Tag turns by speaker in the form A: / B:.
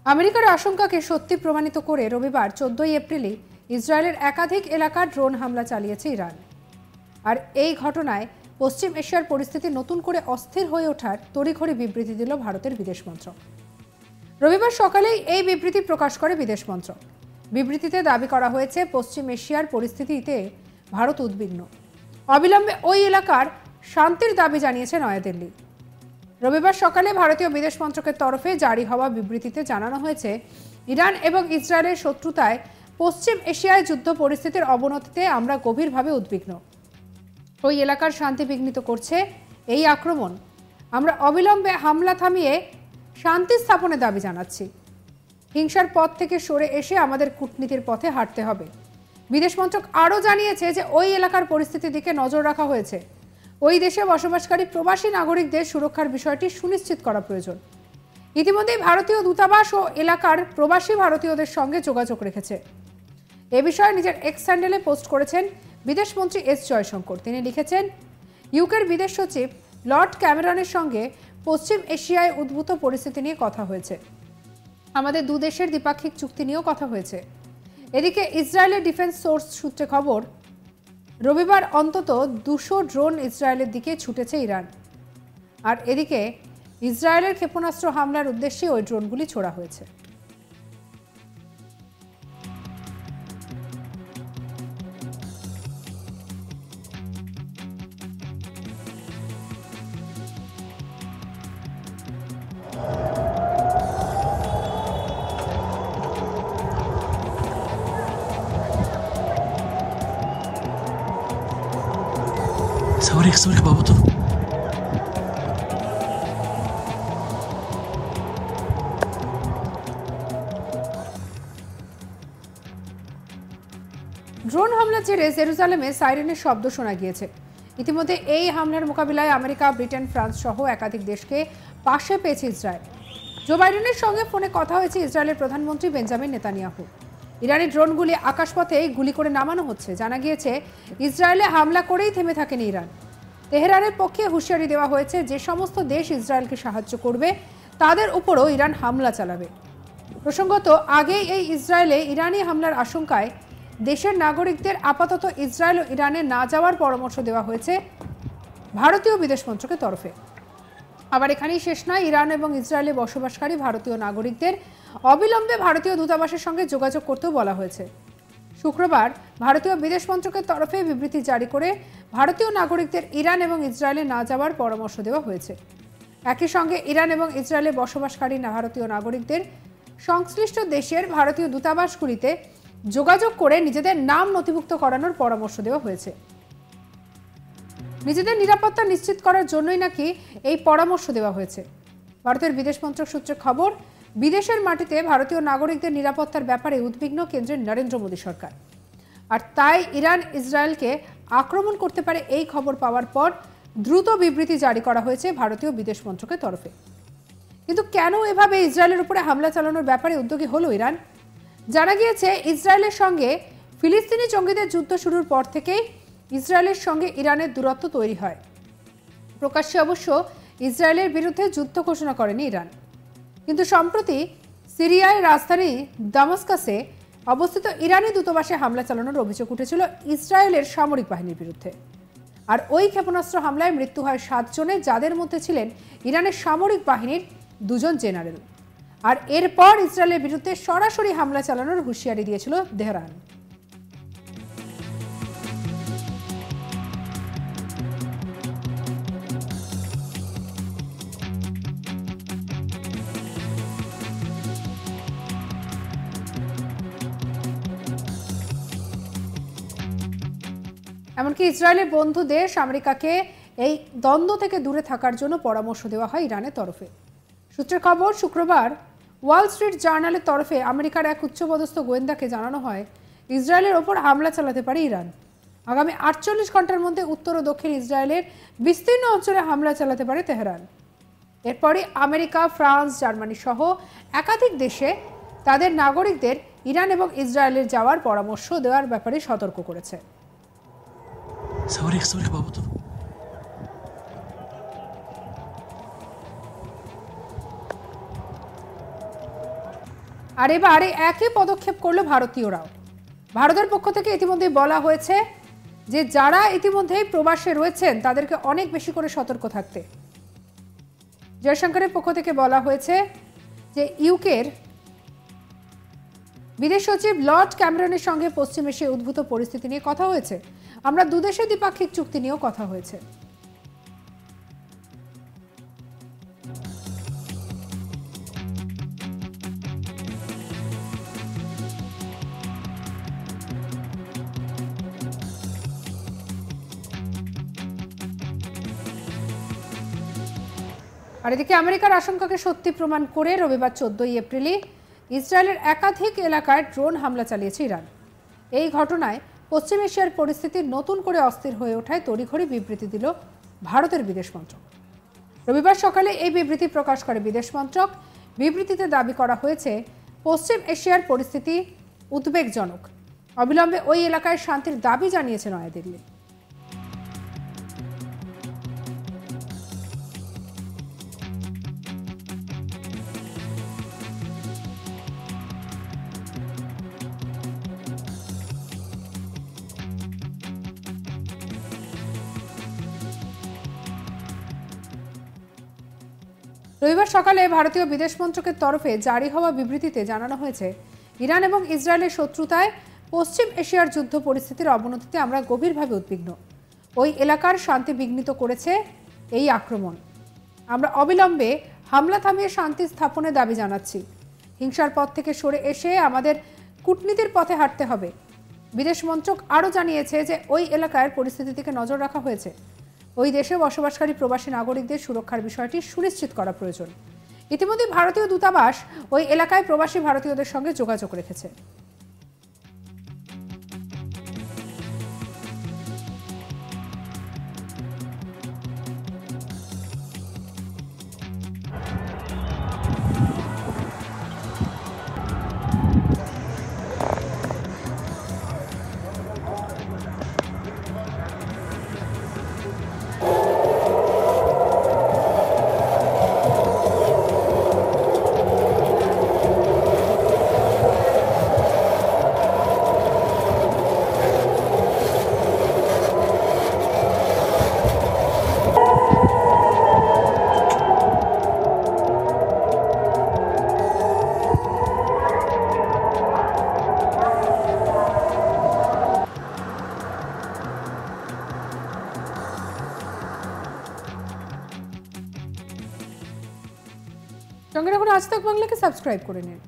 A: আমেরিকার আশঙ্কাকে সত্যি প্রমাণিত করে রবিবার 14 এপ্রিলই ইসরায়েলের একাধিক এলাকার ড্রোন হামলা চালিয়েছে ইরান। আর এই ঘটনায় পশ্চিম এশিয়ার পরিস্থিতি নতুন করে অস্থির হয়ে ওঠার তড়িঘড়ি বিবৃতি দিল ভারতের বিদেশ মন্ত্রক। রবিবার সকালেই এই বিবৃতি প্রকাশ করে বিদেশ মন্ত্রক। বিবৃতিতে দাবি করা হয়েছে, পশ্চিম এশিয়ার পরিস্থিতিতে ভারত উদ্বিগ্ন। অবিলম্বে ওই এলাকার শান্তির দাবি জানিয়েছে নয়াদিল্লি। রবিবার সকালে ভারতীয় বিদেশ মন্ত্রকের তরফে জারি হওয়া বিবৃতিতে জানানো হয়েছে, ইরান এবং ইসরায়েলের শত্রুতায় পশ্চিম এশিয়ায় যুদ্ধ পরিস্থিতির অবনতিতে আমরা গভীরভাবে উদ্বিগ্ন। ওই এলাকার শান্তি বিঘ্নিত করছে এই আক্রমণ। আমরা অবিলম্বে হামলা থামিয়ে শান্তি স্থাপনের দাবি জানাচ্ছি। হিংসার পথ থেকে সরে এসে আমাদের কূটনীতির পথে হাঁটতে হবে। বিদেশ মন্ত্রক আরও জানিয়েছে যে ওই এলাকার পরিস্থিতির দিকে নজর রাখা হয়েছে। ওই দেশে বসবাসকারী প্রবাসী নাগরিকদের সুরক্ষার বিষয়টি সুনিশ্চিত করা প্রয়োজন। ইতিমধ্যেই ভারতীয় দূতাবাস ও এলাকার প্রবাসী ভারতীয়দের সঙ্গে যোগাযোগ রেখেছে। এ বিষয়ে নিজের এক্স হ্যান্ডেলে পোস্ট করেছেন বিদেশমন্ত্রী এস জয়শঙ্কর। তিনি লিখেছেন, ইউকের বিদেশ সচিব লর্ড ক্যামেরনের সঙ্গে পশ্চিম এশিয়ায় উদ্ভূত পরিস্থিতি নিয়ে কথা হয়েছে। আমাদের দু দেশের দ্বিপাক্ষিক চুক্তি নিয়েও কথা হয়েছে। এদিকে ইসরায়েলের ডিফেন্স সোর্স সূত্রে খবর, রবিবার অন্তত 200 ড্রোন ইসরায়েলের দিকে ছুটেছে ইরান। আর এদিকে ইসরায়েলের ক্ষেপণাস্ত্র হামলার উদ্দেশ্যে ওই ড্রোনগুলি ছোড়া হয়েছে।
B: Sorry বাবু তো
A: ড্রোন হামলার জেরে জেরুজালেমে সাইরেনের শব্দ শোনা গিয়েছে। ইতিমধ্যে এই হামলার মোকাবিলায় আমেরিকা, ব্রিটেন, ফ্রান্স সহ একাধিক দেশকে পাশে পেয়েছে ইসরায়েল। জো বাইডেনের সঙ্গে ফোনে কথা হয়েছে ইসরায়েলের প্রধানমন্ত্রী বেঞ্জামিন নেতানিয়াহু। ইরানি ড্রোনগুলি আকাশপথে গুলি করে নামানো হচ্ছে। জানা গিয়েছে, ইসরায়েলে হামলা করেই থেমে থাকেনি ইরান। তেহরানের পক্ষে হুঁশিয়ারি দেওয়া হয়েছে, যে সমস্ত দেশ ইসরায়েলকে সাহায্য করবে তাদের উপরও ইরান হামলা চালাবে। প্রসঙ্গত, আগেই এই ইসরায়েলে ইরানি হামলার আশঙ্কায় দেশের নাগরিকদের আপাতত ইসরায়েল ও ইরানে না যাওয়ার পরামর্শ দেওয়া হয়েছে ভারতীয় বিদেশ মন্ত্রকের তরফে। আবার এখানেই শেষ নয়, ইরান এবং ইসরায়েলে বসবাসকারী ভারতীয় নাগরিকদের অবিলম্বে ভারতীয় দূতাবাসের সঙ্গে যোগাযোগ করতেও বলা হয়েছে। শুক্রবার ভারতীয় বিদেশ মন্ত্রকের তরফে বিবৃতি জারি করে ভারতীয় নাগরিকদের ইরান এবং ইসরায়েলে না যাওয়ার পরামর্শ দেওয়া হয়েছে। একই সঙ্গে ইরান এবং ইসরায়েলে বসবাসকারী ভারতীয় নাগরিকদের সংশ্লিষ্ট দেশের ভারতীয় দূতাবাসগুলিতে যোগাযোগ করে নিজেদের নাম নথিভুক্ত করানোর পরামর্শ দেওয়া হয়েছে। নিজেদের নিরাপত্তা নিশ্চিত করার জন্যই নাকি এই পরামর্শ দেওয়া হয়েছে। ভারতের বিদেশ মন্ত্রক সূত্রে খবর, বিদেশের মাটিতে ভারতীয় নাগরিকদের নিরাপত্তার ব্যাপারে উদ্বিগ্ন কেন্দ্রের নরেন্দ্র মোদী সরকার। আর তাই ইরান ইসরায়েলকে আক্রমণ করতে পারে এই খবর পাওয়ার পর দ্রুত বিবৃতি জারি করা হয়েছে ভারতীয় বিদেশ মন্ত্রকের তরফে। কিন্তু কেন এভাবে ইসরায়েলের উপরে হামলা চালানোর ব্যাপারে উদ্যোগী হলো ইরান? জানা গিয়েছে, ইসরায়েলের সঙ্গে ফিলিস্তিনি জঙ্গিদের যুদ্ধ শুরুর পর থেকেই ইসরায়েলের সঙ্গে ইরানের দূরত্ব তৈরি হয়। প্রকাশ্যে অবশ্য ইসরায়েলের বিরুদ্ধে যুদ্ধ ঘোষণা করেনি ইরান, কিন্তু সম্প্রতি সিরিয়ার রাজধানী দামাস্কাসে অবস্থিত ইরানি দূতাবাসে হামলা চালানোর অভিযোগ উঠেছিল ইসরায়েলের সামরিক বাহিনীর বিরুদ্ধে। আর ওই ক্ষেপণাস্ত্র হামলায় মৃত্যু হয় 7 জনের, যাদের মধ্যে ছিলেন ইরানের সামরিক বাহিনীর 2 জন জেনারেল। আর এরপর ইসরায়েলের বিরুদ্ধে সরাসরি হামলা চালানোর হুঁশিয়ারি দিয়েছিল তেহরান। এমনকি ইসরায়েলের বন্ধু দেশ আমেরিকাকে এই দ্বন্দ্ব থেকে দূরে থাকার জন্য পরামর্শ দেওয়া হয় ইরানের তরফে। সূত্রের খবর, শুক্রবার ওয়াল স্ট্রিট জার্নালের তরফে আমেরিকার এক উচ্চপদস্থ গোয়েন্দাকে জানানো হয়, ইসরায়েলের ওপর হামলা চালাতে পারে ইরান। আগামী 48 ঘন্টার মধ্যে উত্তর ও দক্ষিণ ইসরায়েলের বিস্তীর্ণ অঞ্চলে হামলা চালাতে পারে তেহরান। এরপরই আমেরিকা, ফ্রান্স, জার্মানি সহ একাধিক দেশে তাদের নাগরিকদের ইরান এবং ইসরায়েলের যাওয়ার পরামর্শ দেওয়ার ব্যাপারে সতর্ক করেছে।
B: Sorry বাবু তো
A: আর এবারে একই পদক্ষেপ করলো ভারতীয়রাও। ভারতের পক্ষ থেকে ইতিমধ্যে বলা হয়েছে যে যারা ইতিমধ্যেই প্রবাসে রয়েছেন তাদেরকে অনেক বেশি করে সতর্ক থাকতে। জয়শঙ্করের পক্ষ থেকে বলা হয়েছে যে ইউকের বিদেশ সচিব লর্ড ক্যামেরনের সঙ্গে পশ্চিম এশিয়ায় উদ্ভূত পরিস্থিতি নিয়ে কথা হয়েছে। আমরা দুদেশের দ্বিপাক্ষিক চুক্তি নিয়েও কথা হয়েছে। আর এদিকে আমেরিকার আশঙ্কাকে সত্যি প্রমাণ করে রবিবার 14 এপ্রিলই ইসরায়েলের একাধিক এলাকায় ড্রোন হামলা চালিয়েছে ইরান। এই ঘটনায় পশ্চিম এশিয়ার পরিস্থিতি নতুন করে অস্থির হয়ে ওঠায় তড়িঘড়ি বিবৃতি দিল ভারতের বিদেশ মন্ত্রক। রবিবার সকালে এই বিবৃতি প্রকাশ করে বিদেশ মন্ত্রক। বিবৃতিতে দাবি করা হয়েছে পশ্চিম এশিয়ার পরিস্থিতি উদ্বেগজনক। অবিলম্বে ওই এলাকায় শান্তির দাবি জানিয়েছে নয়াদিল্লি। রবিবার সকালে ভারতীয় বিদেশ মন্ত্রকের তরফে জারি হওয়া বিবৃতিতে জানানো হয়েছে, ইরান এবং ইসরায়েলের শত্রুতায় পশ্চিম এশিয়ার যুদ্ধ পরিস্থিতির অবনতিতে আমরা গভীরভাবে উদ্বিগ্ন। ওই এলাকার শান্তি বিঘ্নিত করেছে এই আক্রমণ। আমরা অবিলম্বে হামলা থামিয়ে শান্তি স্থাপনের দাবি জানাচ্ছি। হিংসার পথ থেকে সরে এসে আমাদের কূটনীতির পথে হাঁটতে হবে। বিদেশ মন্ত্রক আরও জানিয়েছে যে ওই এলাকার পরিস্থিতির দিকে নজর রাখা হয়েছে। ওই দেশে বসবাসকারী প্রবাসী নাগরিকদের সুরক্ষার বিষয়টি সুনিশ্চিত করা প্রয়োজন। ইতিমধ্যে ভারতীয় দূতাবাস ওই এলাকায় প্রবাসী ভারতীয়দের সঙ্গে যোগাযোগ রেখেছে। সঙ্গে রাখুন আজ তক বাংলাকে সাবস্ক্রাইব করে নিন।